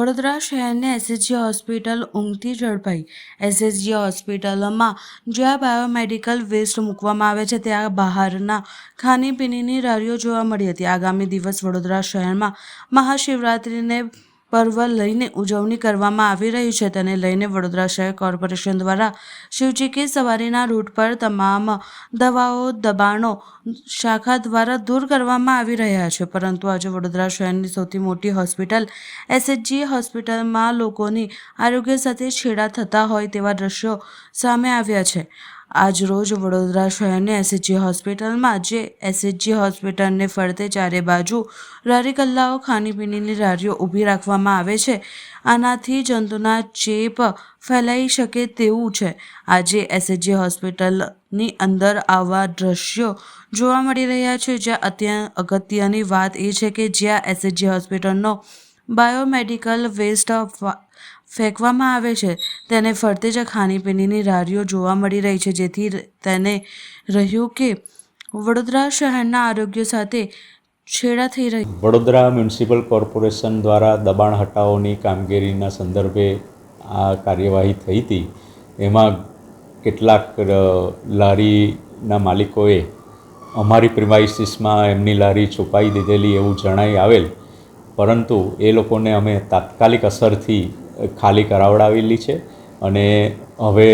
વડોદરા શહેરની SHG hospital ઊંઘથી ઝડપાઈ। SHG હોસ્પિટલમાં જ્યાં બાયોમેડિકલ વેસ્ટ મૂકવામાં આવે છે ત્યાં બહારના ખાણીપીણીની લારીઓ જોવા મળી હતી। આગામી દિવસ વડોદરા શહેરમાં મહાશિવરાત્રિને પર્વ લઈને ઉજવણી કરવામાં આવી રહી છે। તેને લઈને વડોદરા શહેર કોર્પોરેશન દ્વારા શિવજી કી સવારીના રૂટ પર તમામ દવાઓ દબાણો શાખા દ્વારા દૂર કરવામાં આવી રહ્યા છે। પરંતુ આજે વડોદરા શહેરની સૌથી મોટી હોસ્પિટલ એસએચજી હોસ્પિટલમાં લોકોની આરોગ્ય સાથે છેડા થતા હોય તેવા દ્રશ્યો સામે આવ્યા છે। આજ રોજ વડોદરા શહેરની એસએચજી હોસ્પિટલમાં જે એસએચજી હોસ્પિટલને ફરતે ચારે બાજુ લારી ગલ્લાઓ ખાણીપીણીની લારીઓ ઊભી રાખવામાં આવે છે। આનાથી જંતુના ચેપ ફેલાઈ શકે તેવું છે। આજે એસએચજી હોસ્પિટલની અંદર આવા દ્રશ્યો જોવા મળી રહ્યા છે। જ્યાં અગત્યની વાત એ છે કે જ્યાં એસએચજી હોસ્પિટલનો બાયોમેડિકલ વેસ્ટ ફેંકવામાં આવે છે તેને ફરતે જ ખાણીપીણીની લારીઓ જોવા મળી રહી છે। જેથી તેને રહ્યું કે વડોદરા શહેરના આરોગ્ય સાથે છેડા થઈ રહી। વડોદરા મ્યુનિસિપલ કોર્પોરેશન દ્વારા દબાણ હટાવોની કામગીરીના સંદર્ભે આ કાર્યવાહી થઈ હતી। એમાં કેટલાક લારીના માલિકોએ અમારી પ્રિમાઇસીસમાં એમની લારી છુપાવી દીધેલી એવું જણાઈ આવેલ, પરંતુ એ લોકોને અમે તાત્કાલિક અસરથી ખાલી કરાવડાવેલી છે અને હવે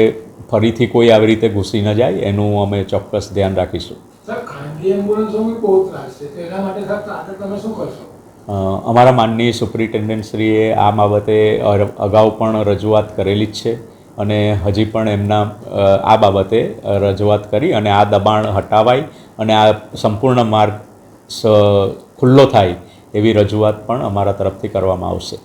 ફરીથી કોઈ આવી રીતે ઘૂસી ન જાય એનું અમે ચોક્કસ ધ્યાન રાખીશું। અમારા માનનીય સુપ્રિન્ટેન્ડન્ટશ્રીએ આ બાબતે અગાઉ પણ રજૂઆત કરેલી જ છે અને હજી પણ એમના આ બાબતે રજૂઆત કરી અને આ દબાણ હટાવાય અને આ સંપૂર્ણ માર્ગ ખુલ્લો થાય એવી રજૂઆત પણ અમારા તરફથી કરવામાં આવશે।